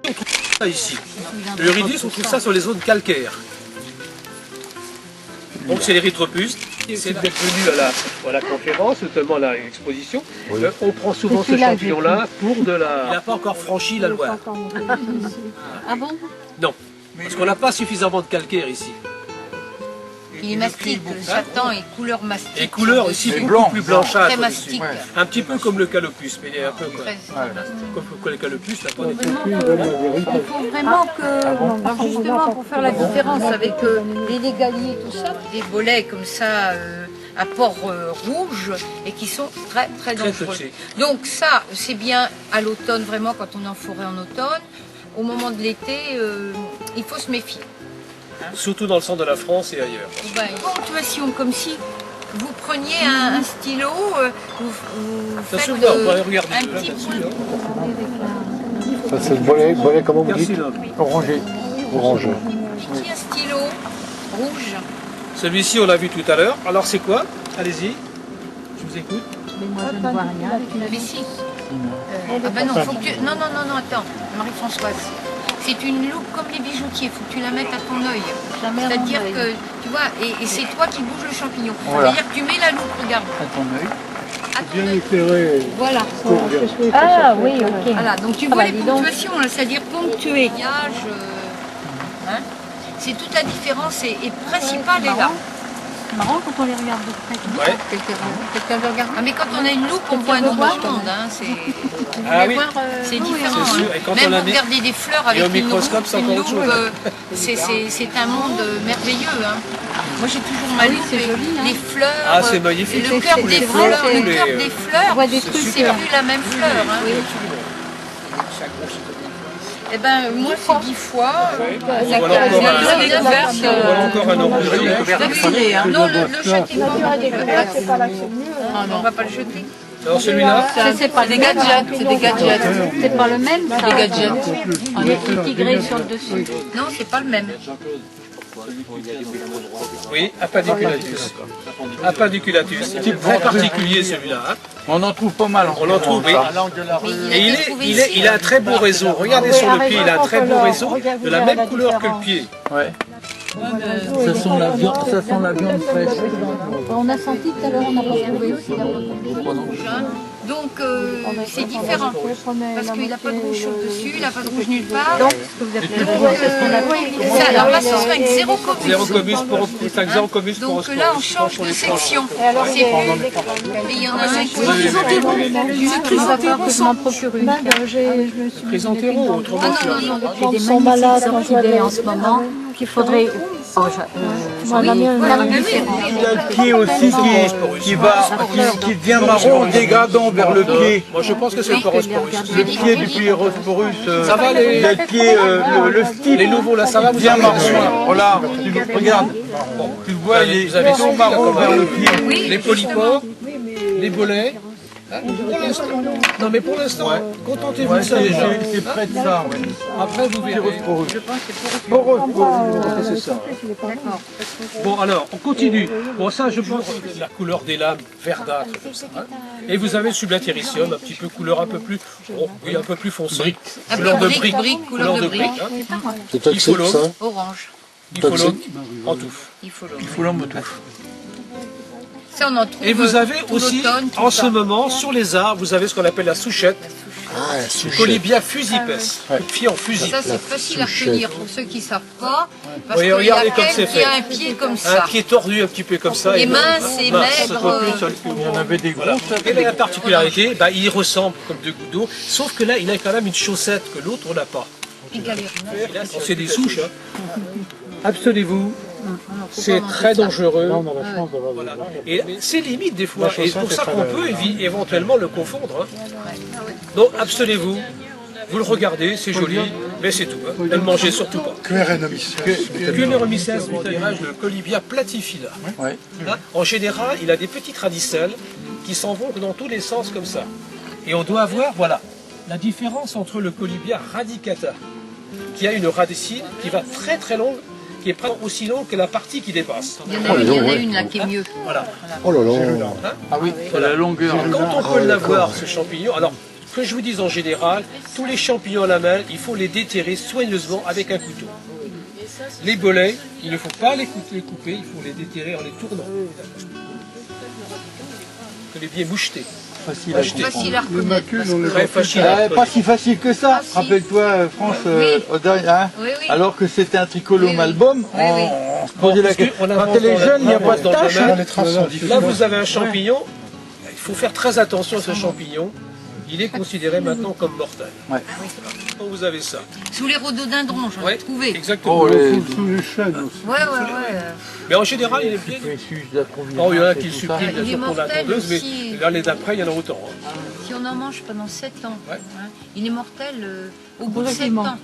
on trouve ça ici. Le Eurydice, on trouve ça sur les zones calcaires. Donc c'est l'Erythropus. C'est d'être venu à la conférence, notamment à l'exposition. Oui. On prend souvent ce champignon-là pour de la... Il n'a pas encore franchi la Loire. Ah bon? Non, parce qu'on n'a pas suffisamment de calcaire ici. Il est mastic, le chatan est couleur mastic. Et couleur aussi beaucoup plus blanchâtre. Très mastic. Un petit peu comme le calopus, mais il est un peu comme le calopus, n'a pas des... Il faut vraiment que, justement pour faire la différence avec les légaliers et tout ça, des bolets comme ça à port rouge et qui sont très très dangereux. Donc ça, c'est bien à l'automne, vraiment quand on est en forêt en automne. Au moment de l'été, il faut se méfier. Surtout dans le centre de la France et ailleurs. Ben, ponctuation, comme si vous preniez un stylo, vous faites un petit point. Ça c'est le bolet comment vous dites? Orangé. Orange. Un stylo rouge. Celui-ci on l'a vu tout à l'heure. Alors c'est quoi? Allez-y, je vous écoute. Mais moi je ne vois rien. Mais si. Ah ben non, faut que tu... non, attends, Marie-Françoise. C'est une loupe comme les bijoutiers, il faut que tu la mettes à ton œil. C'est-à-dire que, tu vois, et c'est toi qui bouges le champignon. Voilà. C'est-à-dire que tu mets la loupe, regarde. À ton œil. Bien éclairé. Voilà. Ah oui, ok. Voilà, donc tu vois les ponctuations, c'est-à-dire ponctuer. Hein, c'est toute la différence et principale est là. C'est marrant quand on les regarde de près. Ouais. Quelqu'un veut regarder. Ah, mais quand on a une loupe, on voit un autre monde. Hein, c'est différent. Sûr. Et quand même on pour regarder des fleurs avec au microscope, c'est encore autre chose. C'est un monde merveilleux. Hein. Moi j'ai toujours ma loupe, les fleurs, ah, c'est magnifique. Le cœur des fleurs, c'est plus la même fleur. Hein. Oui. Eh ben moi c'est 10 fois. Voilà encore un orange. Non, le châtiment, on ne va pas le jeter. Alors celui-là, c'est pas des gadgets, c'est des gadgets. C'est pas le même, ça. Des gadgets. On est tigré sur le dessus. Non, c'est pas le même. oui, Apodiculatus. Apodiculatus, c'est très particulier celui-là. Hein. On en trouve pas mal. On en trouve, oui. Et il a un très beau réseau. Regardez sur le pied, il a un très beau réseau de la même couleur que le pied. Ouais. Ça sent la viande fraîche. On a senti tout à l'heure, on n'a pas trouvé. Donc c'est différent, parce qu'il n'a pas de rouge sur le dessus, il n'a pas de rouge nulle part. Donc, alors là, ce serait avec 0 comus. 0 comus pour donc là, on change de section. C'est plus. Mais il y en a un qui c'est chrysanthérons que je m'en procure une. Chrysanthérons, autrement. J'ai des magnifiques orchidées en ce moment qu'il faudrait... Le pied aussi qui devient marron en dégradant vers le pied. Moi je pense que c'est le Porosporus. Le pied du Porosporus. Ça va le pied, le style. Les nouveaux là, ça va vous bien marron. Voilà, regarde. Tu vois, ils sont marrons vers le pied. Les polypores, les bolets. Hein, non mais pour l'instant, contentez-vous de ça déjà. C'est près de ça. Après vous verrez. Je pense que c'est pour C'est ça. Bon alors, on continue. Bon ça je pense la couleur des lames verdâtres. Hein. Et vous avez le sublatéricium, un petit peu couleur un peu plus, un peu plus foncée. Couleur de brique. Couleur de brique. Hein. C'est toxique ça? Orange. Ifolome en touffe. Ifolome en touffe. Ça, on en trouve. Et vous avez aussi, en ce moment, sur les arbres, vous avez ce qu'on appelle la souchette. Ah, la souchette. Colibia fusipes, pied en fusil. Ça, c'est facile à retenir pour ceux qui ne savent pas. Parce Oui, qu'il y a regardez comme c'est fait. qui a un pied comme ça. Un pied tordu un petit peu comme ça. Et mince et maigre. Il y en avait des gros. Voilà. Quelle est la particularité? Il ressemble comme deux gouttes d'eau, sauf que là, il a quand même une chaussette que l'autre, on n'a pas. C'est des souches. Hein. Abstenez-vous. C'est très dangereux. Voilà. Et c'est limite des fois. Et c'est pour ça qu'on peut éventuellement le confondre. Hein. Donc abstenez-vous. Vous le regardez, c'est joli, mais c'est tout. Hein. Ne le mangez surtout pas. Querenomisses, le Colibia platifila. Ouais. Hein. En général, il a des petites radicelles qui s'en vont dans tous les sens comme ça. Et on doit voir, voilà, la différence entre le Colibia radicata, qui a une radicine qui va très très longue, qui est pas aussi longue que la partie qui dépasse. Il y en a une là qui est mieux. Voilà. Oh là là. Hein. Ah oui, c'est la longueur. Quand on peut l'avoir, ce champignon, alors que je vous dise en général, tous les champignons à la main, il faut les déterrer soigneusement avec un couteau. Les bolets, il ne faut pas les couper, il faut les déterrer en les tournant. Que les bien mouchetés. Facile à Facile comprendre. à reconnaître. Très facile à Pas si facile que ça. si. Rappelle-toi, France, Oui. au dernier, hein, Oui, oui. alors que c'était un tricolore Oui, oui. album, Oui, oui. on se posait la question. Quand elle est jeune, il n'y a pas de tâche. domaine. Hein. Là, vous avez un champignon. Il faut faire très attention à ce champignon. Il est considéré maintenant comme mortel. Ouais. Donc vous avez ça. Sous les rhododendrons, j'en ai Ouais, trouvé. exactement. Oh, les Sous les chaînes aussi. Ouais, ouais, ouais. Mais en général, il est bien. suges d'approvisionnement. Oh, il y en a et qui le tout supplient ça. bien Il est sûr pour la mortel tondeuse, mais aussi. l'année d'après, il y en a autant. hein. Si on en mange pendant 7 ans, Ouais. hein, il est mortel au bout de 7 ans.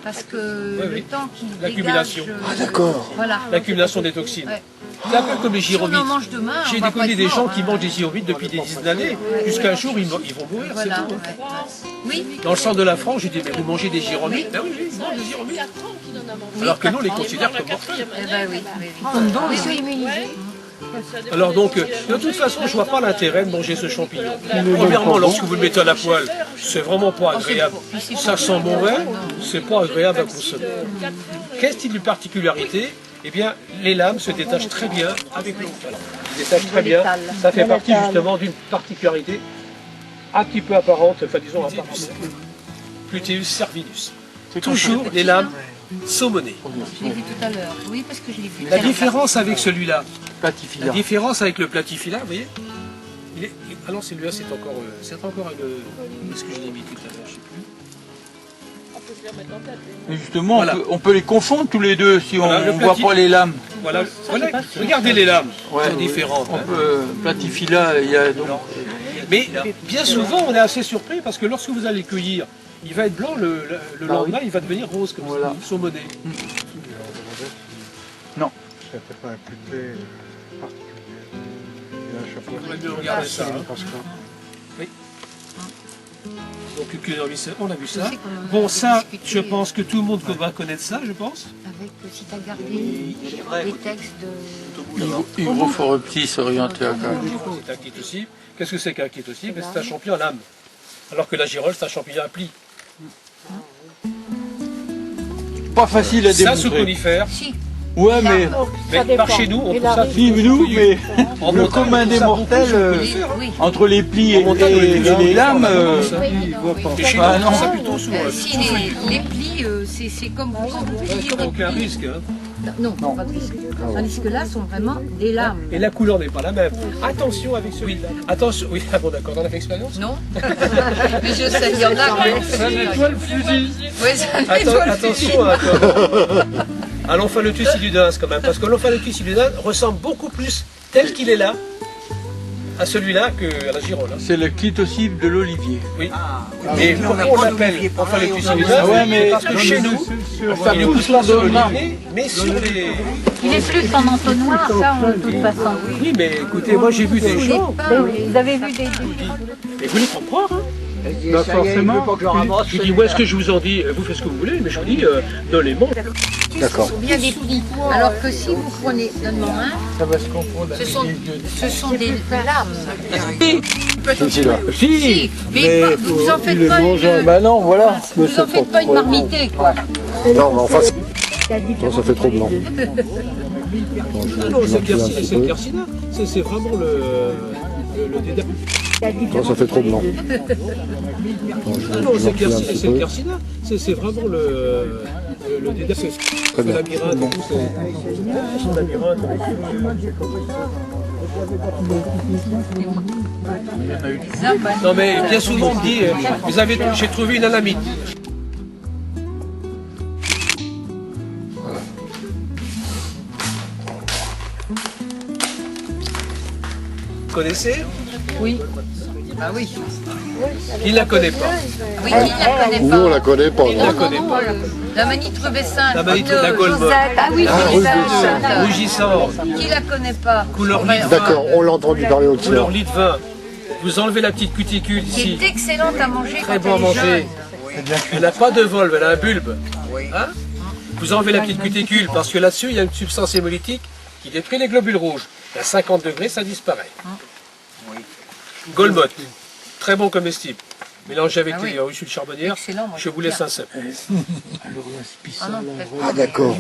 Parce que oui. le temps qu'il L'accumulation. dégage... Ah, d'accord. Voilà. L'accumulation des toxines. Ouais. C'est un peu comme les Si on gyrobites. en mange demain, J'ai on va pas déconnu être des gens mort, qui hein. mangent des gyrobites depuis des dizaines d'années. Jusqu'à un jour, ils vont mourir, c'est Voilà. tout. Ouais. Oui. Dans le centre de la France, j'ai dit, mais vous mangez des gyrobites? Ben oui, ils mangent des gyrobites. Alors que nous, on les considère comme mortels. Eh ben oui. Oui, oui. Alors donc, de toute façon, je vois pas l'intérêt de manger ce champignon. Premièrement, lorsque vous le mettez à la poêle, c'est vraiment pas agréable. Ça sent mauvais, c'est pas agréable à consommer. Qu'est-ce de particularité? Eh bien, les lames se détachent très bien avec l'eau. Voilà. Ils se détachent très bien. Ça fait partie justement d'une particularité un petit peu apparente, enfin disons apparente. Pluteus servinus. Toujours les lames saumonées. Je l'ai vu tout à l'heure. Oui, parce que je l'ai vu. La différence avec celui-là, Platifila. la différence avec le platifila, vous voyez, ah non, celui-là c'est encore une... Où est-ce que je l'ai mis tout à l'heure, je sais plus. Et justement, Voilà. on peut les confondre tous les deux si Voilà, le on ne voit plati- pas les lames. Voilà, regardez les lames, Ouais, c'est différent. On hein. peut, platifila, il y a donc. Mais bien souvent, on est assez surpris parce que lorsque vous allez cueillir, il va être blanc, le lendemain, il va devenir rose comme Voilà. ça, saumoné. C'était pas un pluté particulier. Il y a un chapeau. On va mieux regarder ça. hein. Parce que Donc, on a vu ça. Je sais qu'on en a Bon, ça, discuté, je pense que tout le monde va connaître ça, je pense. Avec, si tu as gardé les textes de... Hygrophoreptis orienté à C'est un kétocide. Qu'est-ce que c'est qu'un kétocide? C'est un champignon à lame. Alors que la girole, c'est un champignon à plis. Pas facile à Ça, sous démontrer. conifère. Si, Ouais, mais Mais par chez nous, on trouve ça si nous, mais en le montagne, commun on des trouve ça mortels, beaucoup. oui. entre les plis En et montagne, les lames, Et chez nous, Ah, on trouve non. ça plutôt sous. Si les plis, c'est comme quand vous pliez Aucun votre pli. risque. Hein. Non, pas de risque. Tandis que là, sont vraiment des lames. Et la couleur n'est pas la même. Attention avec celui-là. Attention, oui, ah bon d'accord, dans l'expérience. Non. Mais je sais, il y en a qui ont fait. le fusil. Oui, ça nettoie le fusil. Attention à l'Omphalotus illudens quand même, parce que l'Omphalotus illudens ressemble beaucoup plus tel qu'il est là à celui-là que à la girole. hein. c'est le clitocide de l'olivier. Oui. Mais pourquoi on l'appelle Omphalotus illudens? Ah ouais, mais- Parce que chez nous, Ça il ne pousse pousse pas sur l'ordonnement. l'olivier, mais sur les... Il est plus en entonnoir, ça, de toute façon. Oui, mais écoutez, moi j'ai vu des gens, Vous avez vu des... et vous les faites croire, hein. Pas forcément. Je dis, où est-ce que je vous en dis? Vous faites ce que vous voulez, mais je vous dis, donnez-moi. D'accord. Bien des plis. Alors que si vous prenez, donne-moi un, Ça va se confondre ce avec sont, ce sont des lames. Celui-ci là. Si, mais vous en faites pas une, Bah non, voilà. vous en faites pas une marmitée, quoi. Non, mais enfin, non, ça fait trop blanc. Non, c'est le carcina. C'est vraiment le dédain. Non, ça fait trop blanc. Non, c'est le carcina. C'est vraiment le dédain. C'est bien. labyrinthe et tout. C'est un labyrinthe. Non, mais bien souvent on me dit, j'ai trouvé une anamite. Vous connaissez? Oui. Ah oui. Qui ne la connaît pas? Oui, qui la connaît Nous, pas? on la connaît pas. Qui ne non. la connaît pas? La manite rubescin. La manite, la golbe. Ah oui, Rougissant, qui la connaît pas? couleur lit de vin. D'accord, on l'a entendu parler au Couleur tiers. lit de vin. Vous enlevez la petite cuticule Qui ici. est excellente à manger Très quand bon à elle est manger. jeune. Elle n'a pas de volve, elle a un bulbe. Hein? Vous enlevez la petite cuticule parce que là-dessus, il y a une substance hémolytique qui détruit les globules rouges. À 50 degrés, ça disparaît. Golmotte, très bon comestible. mélangé avec Ah oui. les russules charbonnières. Excellent, moi, Je vous laisse un seul. Ah non, Ah d'accord.